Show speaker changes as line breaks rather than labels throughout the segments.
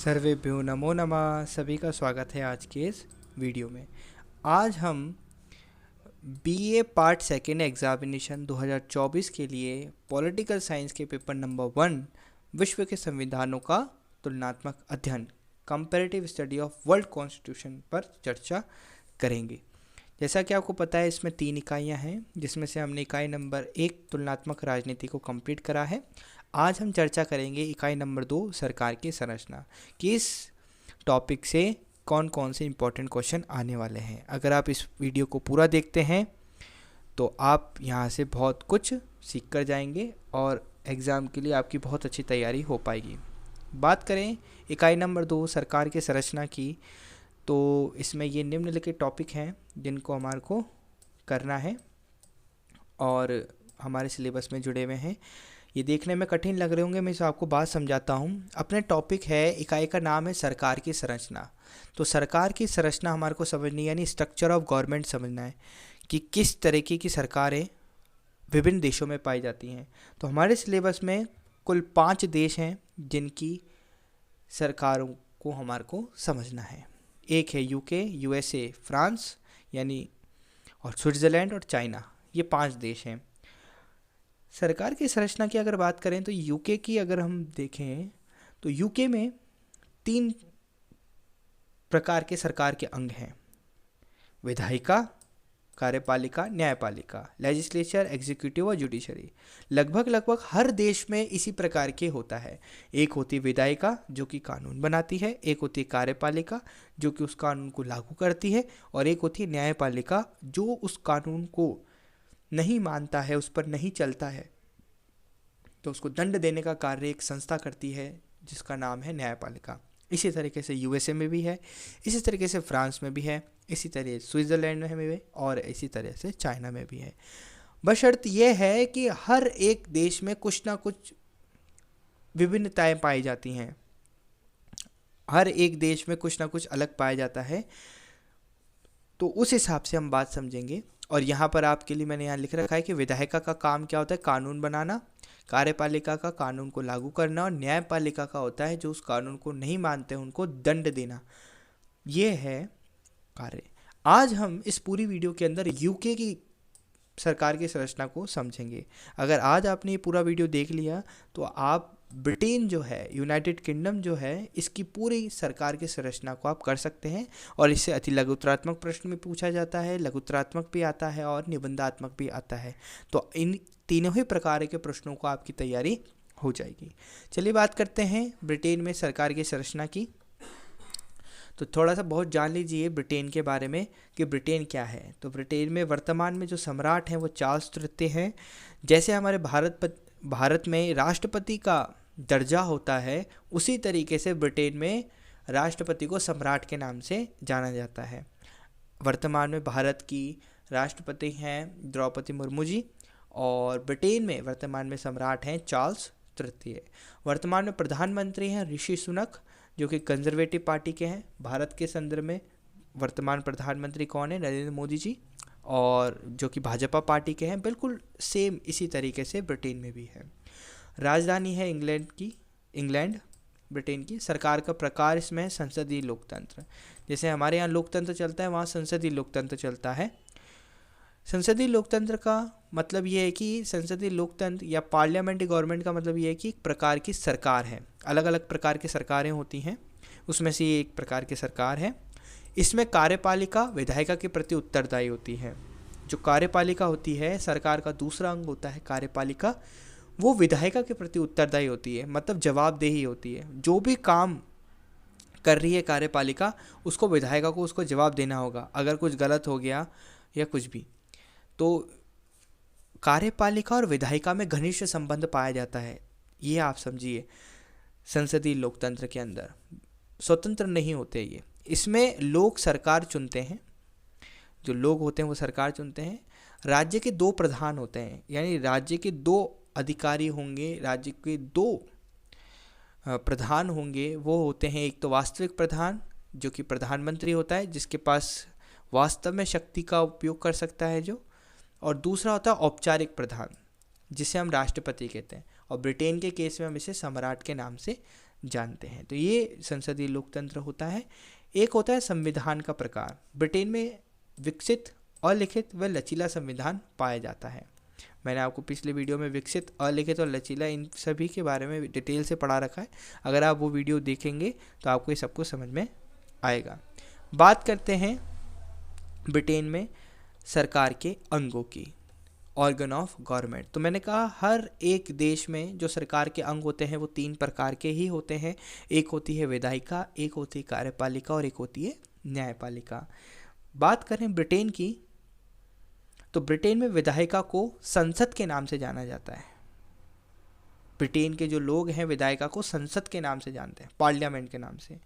सर्वेभ्यो नमो नमः। सभी का स्वागत है आज के इस वीडियो में। आज हम बीए पार्ट सेकेंड एग्जामिनेशन 2024 के लिए पॉलिटिकल साइंस के पेपर नंबर 1 विश्व के संविधानों का तुलनात्मक अध्ययन comparative study of world constitution पर चर्चा करेंगे। जैसा कि आपको पता है, इसमें 3 इकाइयाँ हैं, जिसमें से हमने इकाई नंबर 1 तुलनात्मक राजनीति को कंप्लीट करा है। आज हम चर्चा करेंगे इकाई नंबर 2 सरकार की संरचना कि इस टॉपिक से कौन कौन से इम्पोर्टेंट क्वेश्चन आने वाले हैं। अगर आप इस वीडियो को पूरा देखते हैं तो आप यहाँ से बहुत कुछ सीख कर जाएंगे और एग्ज़ाम के लिए आपकी बहुत अच्छी तैयारी हो पाएगी। बात करें इकाई नंबर 2 सरकार की संरचना की, तो इसमें ये निम्नलिखित टॉपिक हैं जिनको हमारे को करना है और हमारे सिलेबस में जुड़े हुए हैं। ये देखने में कठिन लग रहे होंगे, मैं इसे आपको बात समझाता हूँ। अपने टॉपिक है, इकाई का नाम है सरकार की संरचना। तो सरकार की संरचना हमारे को समझनी, यानी स्ट्रक्चर ऑफ गवर्नमेंट समझना है कि किस तरीके की सरकारें विभिन्न देशों में पाई जाती हैं। तो हमारे सिलेबस में कुल 5 देश हैं जिनकी सरकारों को हमारे को समझना है। एक है यूके, यूएसए, फ्रांस यानी और स्विट्ज़रलैंड और चाइना, ये 5 देश हैं। सरकार की संरचना की अगर बात करें तो यूके की अगर हम देखें तो यूके में 3 प्रकार के सरकार के अंग हैं: विधायिका, कार्यपालिका, न्यायपालिका, लेजिस्लेचर, एग्जीक्यूटिव और जुडिशरी। लगभग हर देश में इसी प्रकार के होता है। एक होती है विधायिका जो कि कानून बनाती है, एक होती है कार्यपालिका जो कि उस कानून को लागू करती है, और एक होती है न्यायपालिका जो उस कानून को नहीं मानता है, उस पर नहीं चलता है, तो उसको दंड देने का कार्य एक संस्था करती है जिसका नाम है न्यायपालिका। इसी तरीके से यूएसए में भी है, इसी तरीके से फ्रांस में भी है, इसी तरह स्विट्ज़रलैंड में भी, और इसी तरह से चाइना में भी है। बशर्त यह है कि हर एक देश में कुछ ना कुछ विभिन्नताएं पाई जाती हैं, हर एक देश में कुछ ना कुछ अलग पाया जाता है, तो उस हिसाब से हम बात समझेंगे। और यहाँ पर आपके लिए मैंने यहाँ लिख रखा है कि विधायिका का काम क्या होता है, कानून बनाना, कार्यपालिका का कानून को लागू करना, और न्यायपालिका का होता है जो उस कानून को नहीं मानते हैं उनको दंड देना। ये है कार्य। आज हम इस पूरी वीडियो के अंदर यूके की सरकार की संरचना को समझेंगे। अगर आज आपने ये पूरा वीडियो देख लिया तो आप ब्रिटेन जो है, यूनाइटेड किंगडम जो है, इसकी पूरी सरकार की संरचना को आप कर सकते हैं। और इससे अति लघुत्तरात्मक प्रश्न में पूछा जाता है, लघुत्तरात्मक भी आता है और निबंधात्मक भी आता है। तो इन तीनों ही प्रकार के प्रश्नों को आपकी तैयारी हो जाएगी। चलिए बात करते हैं ब्रिटेन में सरकार की संरचना की। तो थोड़ा सा बहुत जान लीजिए ब्रिटेन के बारे में कि ब्रिटेन क्या है। तो ब्रिटेन में वर्तमान में जो सम्राट हैं वो चार्ल्स तृतीय हैं। जैसे हमारे भारत में राष्ट्रपति का दर्जा होता है, उसी तरीके से ब्रिटेन में राष्ट्रपति को सम्राट के नाम से जाना जाता है। वर्तमान में भारत की राष्ट्रपति हैं द्रौपदी मुर्मू जी, और ब्रिटेन में वर्तमान में सम्राट हैं चार्ल्स तृतीय। वर्तमान में प्रधानमंत्री हैं ऋषि सुनक जो कि कंजर्वेटिव पार्टी के हैं। भारत के संदर्भ में वर्तमान प्रधानमंत्री कौन है, नरेंद्र मोदी जी, और जो कि भाजपा पार्टी के हैं। बिल्कुल सेम इसी तरीके से ब्रिटेन में भी है। राजधानी है इंग्लैंड ब्रिटेन की। सरकार का प्रकार इसमें है संसदीय लोकतंत्र। जैसे हमारे यहाँ लोकतंत्र चलता है, वहाँ संसदीय लोकतंत्र चलता है। संसदीय लोकतंत्र का मतलब ये है कि संसदीय लोकतंत्र या पार्लियामेंट्री गवर्नमेंट का मतलब ये है कि एक प्रकार की सरकार है। अलग अलग प्रकार की सरकारें होती हैं, उसमें से ये एक प्रकार की सरकार है। इसमें कार्यपालिका विधायिका के प्रति उत्तरदायी होती है। जो कार्यपालिका होती है, सरकार का दूसरा अंग होता है कार्यपालिका, वो विधायिका के प्रति उत्तरदायी होती है, मतलब जवाबदेही होती है। जो भी काम कर रही है कार्यपालिका, उसको विधायिका को उसको जवाब देना होगा अगर कुछ गलत हो गया या कुछ भी। तो कार्यपालिका और विधायिका में घनिष्ठ संबंध पाया जाता है, ये आप समझिए। संसदीय लोकतंत्र के अंदर स्वतंत्र नहीं होते ये। इसमें लोग सरकार चुनते हैं, जो लोग होते हैं वो सरकार चुनते हैं। राज्य के 2 प्रधान होते हैं, यानी राज्य के 2 अधिकारी होंगे, राज्य के 2 प्रधान होंगे। वो होते हैं, एक तो वास्तविक प्रधान जो कि प्रधानमंत्री होता है, जिसके पास वास्तव में शक्ति का उपयोग कर सकता है जो, और दूसरा होता है औपचारिक प्रधान जिसे हम राष्ट्रपति कहते हैं। और ब्रिटेन के केस में हम इसे सम्राट के नाम से जानते हैं। तो ये संसदीय लोकतंत्र होता है। एक होता है संविधान का प्रकार। ब्रिटेन में विकसित, अलिखित व लचीला संविधान पाया जाता है। मैंने आपको पिछले वीडियो में विकसित, अलिखित और लचीला इन सभी के बारे में डिटेल से पढ़ा रखा है। अगर आप वो वीडियो देखेंगे तो आपको ये सब कुछ समझ में आएगा। बात करते हैं ब्रिटेन में सरकार के अंगों की, ऑर्गन ऑफ गवर्नमेंट। तो मैंने कहा हर एक देश में जो सरकार के अंग होते हैं वो 3 प्रकार के ही होते हैं। एक होती है विधायिका, एक होती है कार्यपालिका और एक होती है न्यायपालिका। बात करें ब्रिटेन की, तो ब्रिटेन में विधायिका को संसद के नाम से जाना जाता है। ब्रिटेन के जो लोग हैं विधायिका को संसद के नाम से जानते हैं, पार्लियामेंट के नाम से।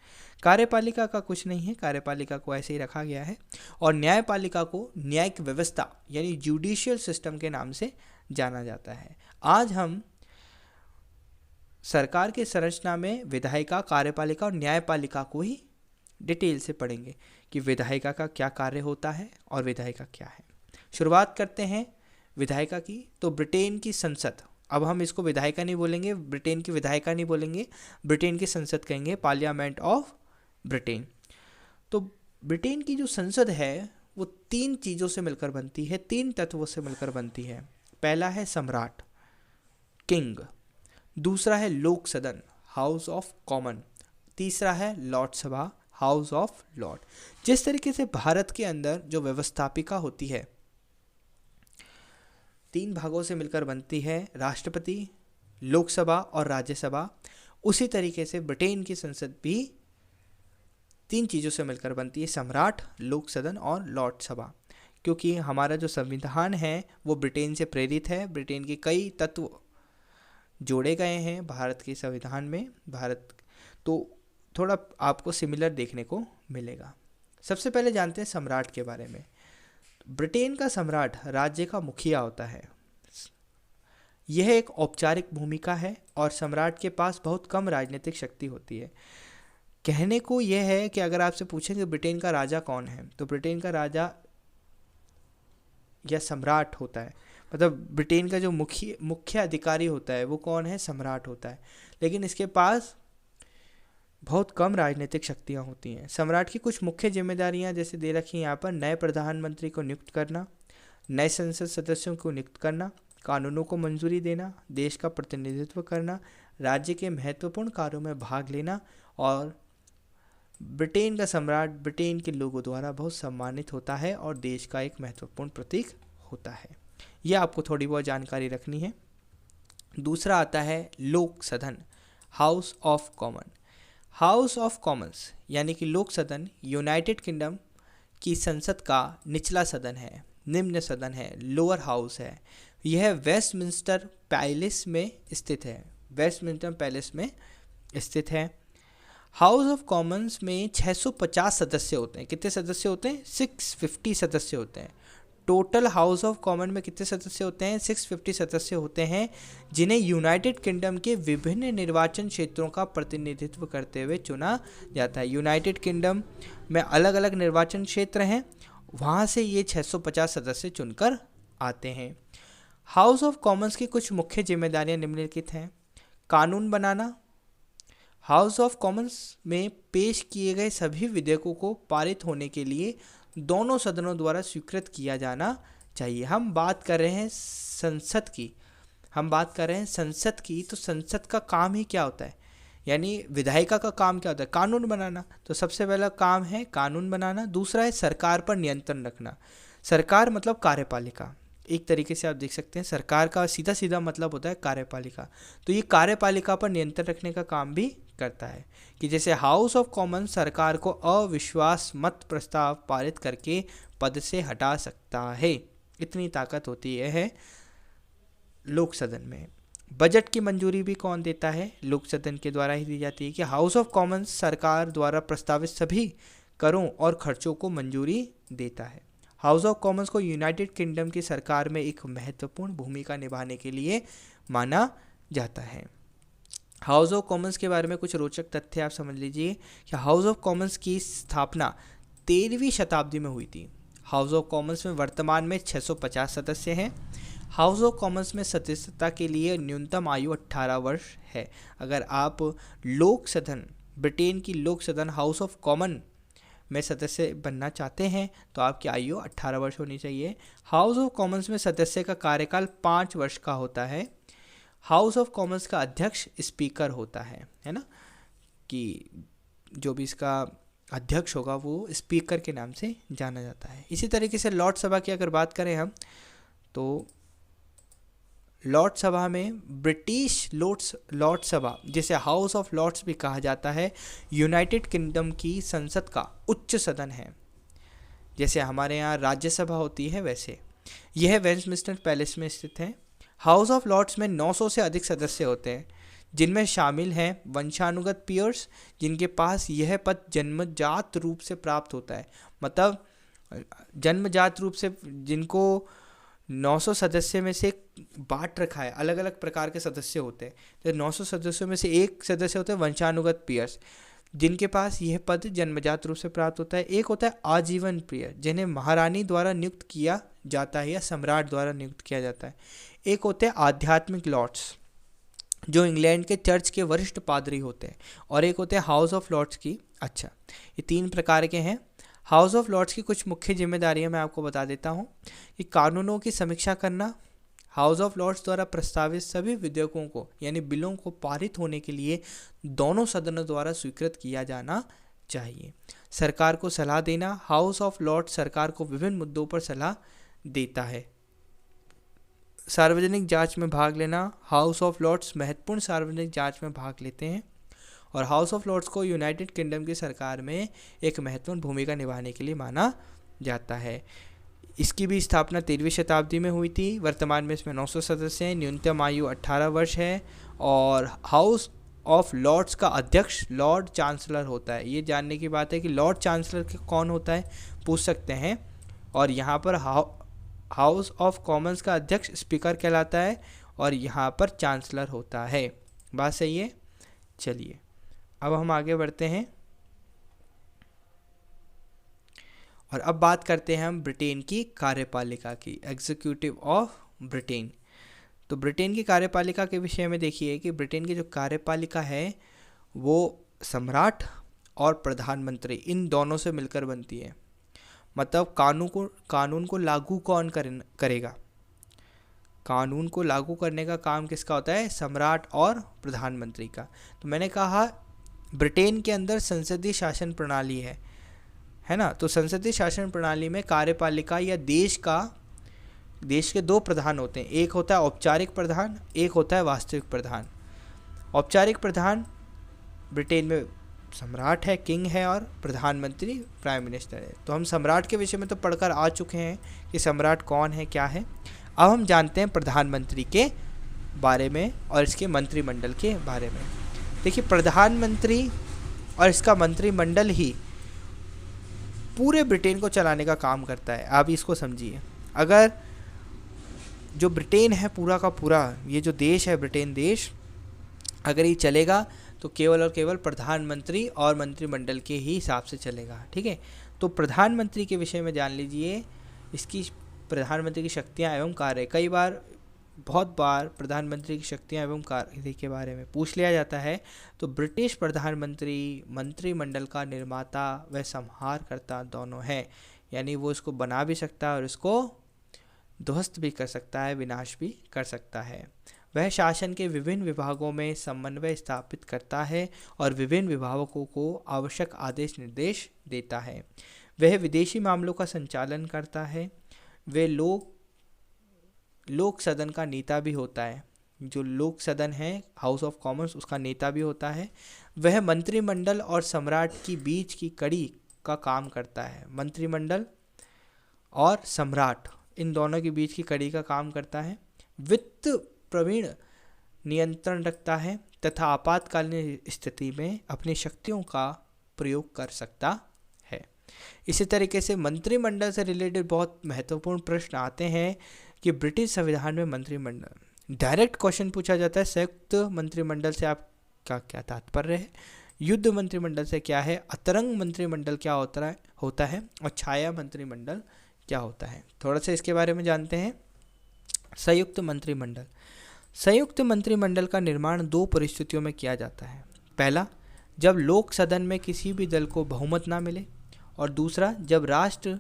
कार्यपालिका का कुछ नहीं है, कार्यपालिका को ऐसे ही रखा गया है। और न्यायपालिका को न्यायिक व्यवस्था यानी जुडिशियल सिस्टम के नाम से जाना जाता है। आज हम सरकार के संरचना में विधायिका, कार्यपालिका और न्यायपालिका को ही डिटेल से पढ़ेंगे कि विधायिका का क्या कार्य होता है और विधायिका क्या है। शुरुआत करते हैं विधायिका की। तो ब्रिटेन की संसद, अब हम इसको विधायिका नहीं बोलेंगे, ब्रिटेन की विधायिका नहीं बोलेंगे, ब्रिटेन की संसद कहेंगे, पार्लियामेंट ऑफ ब्रिटेन। तो ब्रिटेन की जो संसद है वो 3 चीज़ों से मिलकर बनती है, 3 तत्वों से मिलकर बनती है। पहला है सम्राट, किंग। दूसरा है लोक सदन, हाउस ऑफ कॉमन। तीसरा है लॉर्ड सभा, हाउस ऑफ लॉर्ड। जिस तरीके से भारत के अंदर जो व्यवस्थापिका होती है 3 भागों से मिलकर बनती है, राष्ट्रपति, लोकसभा और राज्यसभा, उसी तरीके से ब्रिटेन की संसद भी 3 चीज़ों से मिलकर बनती है, सम्राट, लोक सदन और लॉर्ड सभा। क्योंकि हमारा जो संविधान है वो ब्रिटेन से प्रेरित है। ब्रिटेन के कई तत्व जोड़े गए हैं भारत के संविधान में। भारत तो थोड़ा आपको सिमिलर देखने को मिलेगा। सबसे पहले जानते हैं सम्राट के बारे में। ब्रिटेन का सम्राट राज्य का मुखिया होता है। यह एक औपचारिक भूमिका है और सम्राट के पास बहुत कम राजनीतिक शक्ति होती है। कहने को यह है कि अगर आपसे पूछेंगे ब्रिटेन का राजा कौन है, तो ब्रिटेन का राजा या सम्राट होता है। मतलब ब्रिटेन का जो मुख्य अधिकारी होता है वो कौन है, सम्राट होता है। लेकिन इसके पास बहुत कम राजनीतिक शक्तियाँ होती हैं। सम्राट की कुछ मुख्य जिम्मेदारियाँ जैसे दे रखी हैं यहाँ पर: नए प्रधानमंत्री को नियुक्त करना, नए संसद सदस्यों को नियुक्त करना, कानूनों को मंजूरी देना, देश का प्रतिनिधित्व करना, राज्य के महत्वपूर्ण कार्यों में भाग लेना। और ब्रिटेन का सम्राट ब्रिटेन के लोगों द्वारा बहुत सम्मानित होता है और देश का एक महत्वपूर्ण प्रतीक होता है। यह आपको थोड़ी बहुत जानकारी रखनी है। दूसरा आता है लोक सदन, house of common. House of Commons यानी कि लोक सदन यूनाइटेड किंगडम की संसद का निचला सदन है, निम्न सदन है, लोअर हाउस है। यह वेस्टमिंस्टर पैलेस में स्थित है, वेस्टमिंस्टर पैलेस में स्थित है। हाउस ऑफ कॉमन्स में 650 सदस्य होते हैं। कितने सदस्य होते हैं? 650 सदस्य होते हैं। टोटल हाउस ऑफ कॉमन में कितने सदस्य होते हैं? 650 सदस्य होते हैं, जिन्हें यूनाइटेड किंगडम के विभिन्न निर्वाचन क्षेत्रों का प्रतिनिधित्व करते हुए चुना जाता है। यूनाइटेड किंगडम में अलग अलग निर्वाचन क्षेत्र हैं, वहाँ से ये 650 सदस्य चुनकर आते हैं। हाउस ऑफ कॉमन्स की कुछ मुख्य जिम्मेदारियां निम्नलिखित हैं: कानून बनाना। हाउस ऑफ कॉमन्स में पेश किए गए सभी विधेयकों को पारित होने के लिए दोनों सदनों द्वारा स्वीकृत किया जाना चाहिए। हम बात कर रहे हैं संसद की, तो संसद का काम ही क्या होता है, यानी विधायिका का काम क्या होता है? कानून बनाना। तो सबसे पहला काम है कानून बनाना। दूसरा है सरकार पर नियंत्रण रखना। सरकार मतलब कार्यपालिका, एक तरीके से आप देख सकते हैं सरकार का सीधा सीधा मतलब होता है कार्यपालिका। तो ये कार्यपालिका पर नियंत्रण रखने का काम भी करता है कि जैसे हाउस ऑफ कॉमन सरकार को अविश्वास मत प्रस्ताव पारित करके पद से हटा सकता है, इतनी ताकत होती है लोक सदन में। बजट की मंजूरी भी कौन देता है? लोक सदन के द्वारा ही दी जाती है कि हाउस ऑफ कॉमन्स सरकार द्वारा प्रस्तावित सभी करों और खर्चों को मंजूरी देता है। हाउस ऑफ कॉमन्स को यूनाइटेड किंगडम की सरकार में एक महत्वपूर्ण भूमिका निभाने के लिए माना जाता है। हाउस ऑफ कॉमन्स के बारे में कुछ रोचक तथ्य आप समझ लीजिए कि हाउस ऑफ कॉमन्स की स्थापना 13वीं शताब्दी में हुई थी। हाउस ऑफ कॉमन्स में वर्तमान में 650 सदस्य हैं। हाउस ऑफ कॉमन्स में सदस्यता के लिए न्यूनतम आयु 18 वर्ष है। अगर आप लोक सदन, ब्रिटेन की लोक सदन हाउस ऑफ कॉमन में सदस्य बनना चाहते हैं तो आपकी आयु 18 वर्ष होनी चाहिए। हाउस ऑफ कॉमन्स में सदस्य का कार्यकाल 5 वर्ष का होता है। हाउस ऑफ कॉमन्स का अध्यक्ष स्पीकर होता है ना, कि जो भी इसका अध्यक्ष होगा वो स्पीकर के नाम से जाना जाता है। इसी तरीके से लॉर्ड सभा की अगर बात करें हम, तो लॉर्ड सभा में ब्रिटिश लॉर्ड सभा, जिसे हाउस ऑफ लॉर्ड्स भी कहा जाता है, यूनाइटेड किंगडम की संसद का उच्च सदन है। जैसे हमारे यहाँ राज्यसभा होती है वैसे यह वेस्टमिंस्टर पैलेस में स्थित है। हाउस ऑफ लॉर्ड्स में 900 से अधिक सदस्य होते हैं, जिनमें शामिल हैं वंशानुगत पीयर्स, जिनके पास यह पद जन्मजात रूप से प्राप्त होता है। मतलब जन्मजात रूप से जिनको 900 सदस्य में से बांट रखा है, अलग अलग प्रकार के सदस्य होते हैं, तो 900 सदस्यों में से एक सदस्य होते हैं वंशानुगत पीयर्स, जिनके पास यह पद जन्मजात रूप से प्राप्त होता है। एक होता है आजीवन पीयर, जिन्हें महारानी द्वारा नियुक्त किया जाता है या सम्राट द्वारा नियुक्त किया जाता है। एक होते हैं आध्यात्मिक लॉर्ड्स, जो इंग्लैंड के चर्च के वरिष्ठ पादरी होते हैं। और एक होते हैं हाउस ऑफ लॉर्ड्स की। अच्छा, ये 3 प्रकार के हैं। हाउस ऑफ लॉर्ड्स की कुछ मुख्य जिम्मेदारियां मैं आपको बता देता हूं कि कानूनों की समीक्षा करना, हाउस ऑफ लॉर्ड्स द्वारा प्रस्तावित सभी विधेयकों को यानी बिलों को पारित होने के लिए दोनों सदनों द्वारा स्वीकृत किया जाना चाहिए। सरकार को सलाह देना, हाउस ऑफ लॉर्ड्स सरकार को विभिन्न मुद्दों पर सलाह देता है। सार्वजनिक जांच में भाग लेना, हाउस ऑफ लॉर्ड्स महत्वपूर्ण सार्वजनिक जांच में भाग लेते हैं और हाउस ऑफ लॉर्ड्स को यूनाइटेड किंगडम की सरकार में एक महत्वपूर्ण भूमिका निभाने के लिए माना जाता है। इसकी भी स्थापना 13वीं शताब्दी में हुई थी। वर्तमान में इसमें 900 सदस्य हैं, न्यूनतम आयु 18 वर्ष है और हाउस ऑफ लॉर्ड्स का अध्यक्ष लॉर्ड चांसलर होता है। ये जानने की बात है कि लॉर्ड चांसलर कौन होता है, पूछ सकते हैं। और यहाँ पर हाउस ऑफ कॉमन्स का अध्यक्ष स्पीकर कहलाता है और यहाँ पर चांसलर होता है। बात सही है? चलिए अब हम आगे बढ़ते हैं और अब बात करते हैं हम ब्रिटेन की कार्यपालिका की, एग्जीक्यूटिव ऑफ ब्रिटेन। तो ब्रिटेन की कार्यपालिका के विषय में देखिए कि ब्रिटेन की जो कार्यपालिका है वो सम्राट और प्रधानमंत्री इन दोनों से मिलकर बनती है। मतलब कानून को लागू कौन करेगा? कानून को लागू करने का काम किसका होता है? सम्राट और प्रधानमंत्री का। तो मैंने कहा ब्रिटेन के अंदर संसदीय शासन प्रणाली है ना। तो संसदीय शासन प्रणाली में कार्यपालिका या देश के 2 प्रधान होते हैं। एक होता है औपचारिक प्रधान, एक होता है वास्तविक प्रधान। औपचारिक प्रधान ब्रिटेन में सम्राट है, किंग है, और प्रधानमंत्री प्राइम मिनिस्टर है। तो हम सम्राट के विषय में तो पढ़कर आ चुके हैं कि सम्राट कौन है, क्या है। अब हम जानते हैं प्रधानमंत्री के बारे में और इसके मंत्रिमंडल के बारे में। देखिए, प्रधानमंत्री और इसका मंत्रिमंडल ही पूरे ब्रिटेन को चलाने का काम करता है। आप इसको समझिए, अगर जो ब्रिटेन है पूरा का पूरा, ये जो देश है ब्रिटेन देश, अगर ये चलेगा तो केवल और केवल प्रधानमंत्री और मंत्रिमंडल के ही हिसाब से चलेगा। ठीक है, तो प्रधानमंत्री के विषय में जान लीजिए, इसकी प्रधानमंत्री की शक्तियां एवं कार्य। बहुत बार प्रधानमंत्री की शक्तियां एवं कार्य के बारे में पूछ लिया जाता है। तो ब्रिटिश प्रधानमंत्री मंत्रिमंडल का निर्माता व संहारकर्ता दोनों है, यानी वो इसको बना भी सकता है और इसको ध्वस्त भी कर सकता है, विनाश भी कर सकता है। वह शासन के विभिन्न विभागों में समन्वय स्थापित करता है और विभिन्न विभागों को आवश्यक आदेश निर्देश देता है। वह विदेशी मामलों का संचालन करता है। वह लोक सदन का नेता भी होता है। जो लोक सदन है हाउस ऑफ कॉमन्स, उसका नेता भी होता है। वह मंत्रिमंडल और सम्राट की बीच की कड़ी का काम करता है। मंत्रिमंडल और सम्राट इन दोनों के बीच की कड़ी का काम करता है। वित्त प्रवीण नियंत्रण रखता है तथा आपातकालीन स्थिति में अपनी शक्तियों का प्रयोग कर सकता है। इसी तरीके से मंत्रिमंडल से रिलेटेड बहुत महत्वपूर्ण प्रश्न आते हैं कि ब्रिटिश संविधान में मंत्रिमंडल, डायरेक्ट क्वेश्चन पूछा जाता है, संयुक्त मंत्रिमंडल से आप क्या तात्पर्य है, युद्ध मंत्रिमंडल से क्या है, अतरंग मंत्रिमंडल क्या होता है और छाया मंत्रिमंडल क्या होता है। थोड़ा सा इसके बारे में जानते हैं। संयुक्त मंत्रिमंडल। संयुक्त मंत्रिमंडल का निर्माण दो परिस्थितियों में किया जाता है। पहला, जब लोक सदन में किसी भी दल को बहुमत ना मिले, और दूसरा, जब राष्ट्र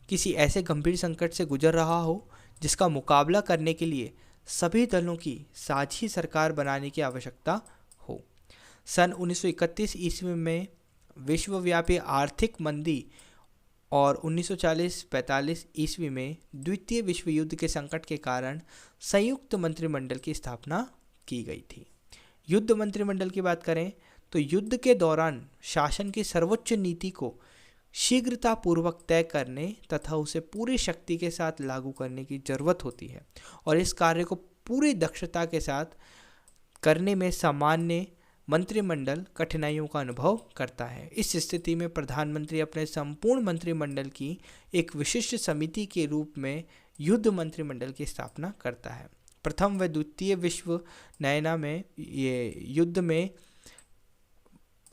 किसी ऐसे गंभीर संकट से गुजर रहा हो जिसका मुकाबला करने के लिए सभी दलों की साझी सरकार बनाने की आवश्यकता हो। सन 1931 ईस्वी में विश्वव्यापी आर्थिक मंदी और 1940-45 ईस्वी में द्वितीय विश्व युद्ध के संकट के कारण संयुक्त मंत्रिमंडल की स्थापना की गई थी। युद्ध मंत्रिमंडल की बात करें तो युद्ध के दौरान शासन की सर्वोच्च नीति को शीघ्रतापूर्वक तय करने तथा उसे पूरी शक्ति के साथ लागू करने की जरूरत होती है, और इस कार्य को पूरी दक्षता के साथ करने में सामान्य मंत्रिमंडल कठिनाइयों का अनुभव करता है। इस स्थिति में प्रधानमंत्री अपने संपूर्ण मंत्रिमंडल की एक विशिष्ट समिति के रूप में युद्ध मंत्रिमंडल की स्थापना करता है। प्रथम व द्वितीय विश्व नयना में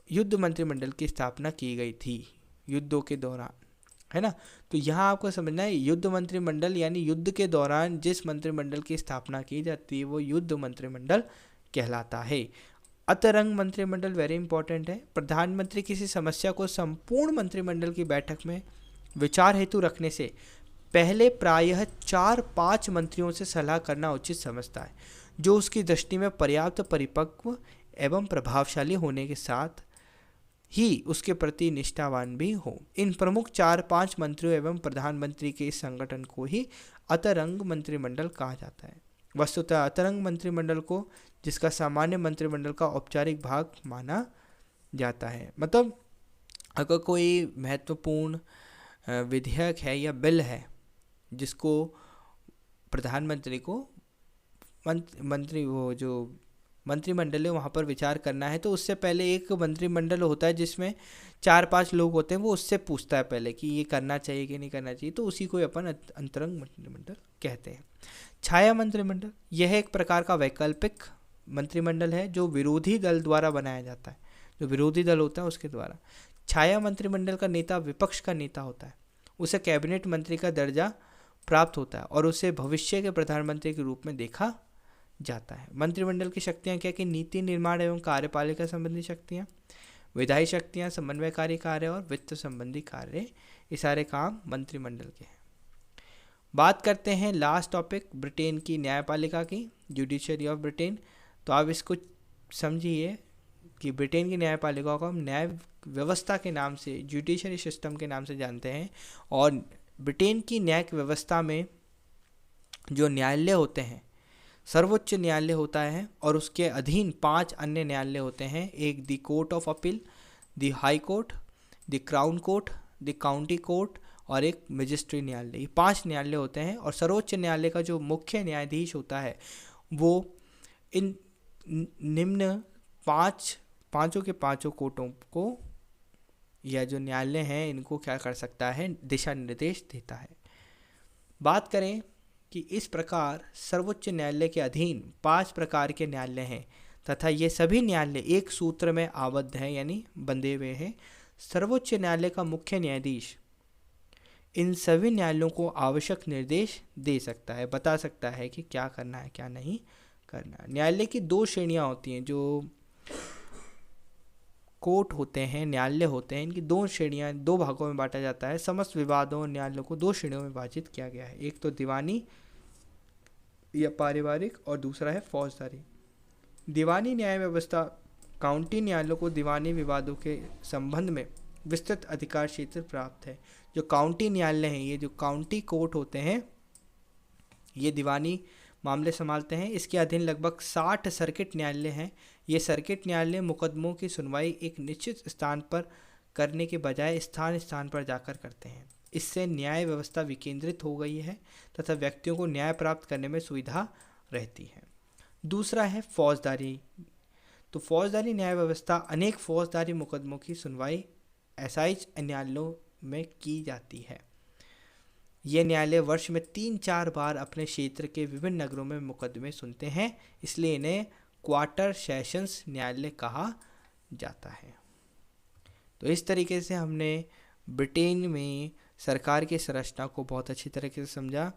युद्ध मंत्रिमंडल की स्थापना की गई थी युद्धों के दौरान, है ना। तो यहाँ आपको समझना है, युद्ध मंत्रिमंडल यानी युद्ध के दौरान जिस मंत्रिमंडल की स्थापना की जाती है वो युद्ध मंत्रिमंडल कहलाता है। अतरंग मंत्रिमंडल वेरी इंपॉर्टेंट है। प्रधानमंत्री किसी समस्या को संपूर्ण मंत्रिमंडल की बैठक में विचार हेतु रखने से पहले प्रायः 4-5 मंत्रियों से सलाह करना उचित समझता है, जो उसकी दृष्टि में पर्याप्त परिपक्व एवं प्रभावशाली होने के साथ ही उसके प्रति निष्ठावान भी हो। इन प्रमुख 4-5 मंत्रियों एवं प्रधानमंत्री के इस संगठन को ही अतरंग मंत्रिमंडल कहा जाता है। वस्तुतः अतरंग मंत्रिमंडल को, जिसका सामान्य मंत्रिमंडल का औपचारिक भाग माना जाता है, मतलब अगर कोई महत्वपूर्ण विधेयक है या बिल है जिसको प्रधानमंत्री को मंत्रिमंडल है वहाँ पर विचार करना है, तो उससे पहले एक मंत्रिमंडल होता है जिसमें 4-5 लोग होते हैं, वो उससे पूछता है पहले कि ये करना चाहिए कि नहीं करना चाहिए, तो उसी को अपन अंतरंग मंत्रिमंडल कहते हैं। छाया मंत्रिमंडल, यह एक प्रकार का वैकल्पिक मंत्रिमंडल है जो विरोधी दल द्वारा बनाया जाता है, जो विरोधी दल होता है उसके द्वारा। छाया मंत्रिमंडल का नेता विपक्ष का नेता होता है, उसे कैबिनेट मंत्री का दर्जा प्राप्त होता है और उसे भविष्य के प्रधानमंत्री के रूप में देखा जाता है। मंत्रिमंडल की शक्तियां क्या कि नीति निर्माण एवं कार्यपालिका संबंधी शक्तियां, विधायी शक्तियां, समन्वयकारी कार्य और वित्त संबंधी कार्य, ये सारे काम मंत्रिमंडल के हैं। बात करते हैं लास्ट टॉपिक, ब्रिटेन की न्यायपालिका की, जुडिशरी ऑफ ब्रिटेन। तो आप इसको समझिए कि ब्रिटेन की न्यायपालिका को हम न्याय व्यवस्था के नाम से, जुडिशरी सिस्टम के नाम से जानते हैं, और ब्रिटेन की न्यायिक व्यवस्था में जो न्यायालय होते हैं, सर्वोच्च न्यायालय होता है और उसके अधीन 5 अन्य न्यायालय होते हैं। एक the court of appeal, the high court, the crown court, the county court और एक मजिस्ट्रेट न्यायालय। ये 5 न्यायालय होते हैं, और सर्वोच्च न्यायालय का जो मुख्य न्यायाधीश होता है वो इन निम्न पाँचों के पाँचों कोर्टों को, या जो न्यायालय हैं, इनको क्या कर सकता है, दिशा निर्देश देता है। बात करें कि इस प्रकार सर्वोच्च न्यायालय के अधीन 5 प्रकार के न्यायालय हैं तथा ये सभी न्यायालय एक सूत्र में आबद्ध हैं, यानी बंधे हुए हैं। सर्वोच्च न्यायालय का मुख्य न्यायाधीश इन सभी न्यायालयों को आवश्यक निर्देश दे सकता है, बता सकता है कि क्या करना है क्या नहीं करना। न्यायालय की 2 श्रेणियां होती हैं, जो कोर्ट होते हैं, न्यायालय होते हैं, इनकी 2 श्रेणियां, 2 भागों में बांटा जाता है। समस्त विवादों और न्यायालयों को 2 श्रेणियों में विभाजित किया गया है, एक तो दीवानी या पारिवारिक और दूसरा है फौजदारी। दीवानी न्याय व्यवस्था काउंटी न्यायालयों को दीवानी विवादों के संबंध में विस्तृत अधिकार क्षेत्र प्राप्त है। जो काउंटी न्यायालय हैं, ये जो काउंटी कोर्ट होते हैं, ये दीवानी मामले संभालते हैं। इसके अधीन लगभग 60 सर्किट न्यायालय हैं। ये सर्किट न्यायालय मुकदमों की सुनवाई एक निश्चित स्थान पर करने के बजाय स्थान स्थान पर जाकर करते हैं। इससे न्याय व्यवस्था विकेंद्रित हो गई है तथा व्यक्तियों को न्याय प्राप्त करने में सुविधा रहती है। दूसरा है फौजदारी। तो फौजदारी न्याय व्यवस्था अनेक फौजदारी मुकदमों की सुनवाई एसाइज न्यायालयों में की जाती है। ये न्यायालय वर्ष में 3-4 बार अपने क्षेत्र के विभिन्न नगरों में मुकदमे सुनते हैं, इसलिए इन्हें क्वार्टर सेशंस न्यायालय कहा जाता है। तो इस तरीके से हमने ब्रिटेन में सरकार की संरचना को बहुत अच्छी तरीके से समझा।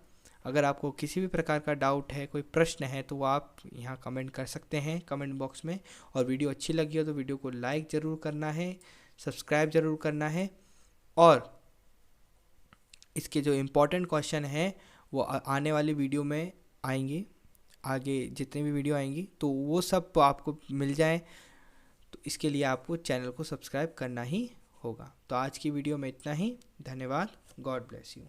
अगर आपको किसी भी प्रकार का डाउट है, कोई प्रश्न है, तो वो आप यहाँ कमेंट कर सकते हैं कमेंट बॉक्स में। और वीडियो अच्छी लगी हो तो वीडियो को लाइक ज़रूर करना है, सब्सक्राइब ज़रूर करना है, और इसके जो इम्पोर्टेंट क्वेश्चन हैं वो आने वाली वीडियो में आएंगे, आगे जितने भी वीडियो आएंगी तो वो सब आपको मिल जाए, तो इसके लिए आपको चैनल को सब्सक्राइब करना ही होगा। तो आज की वीडियो में इतना ही। धन्यवाद। God bless you.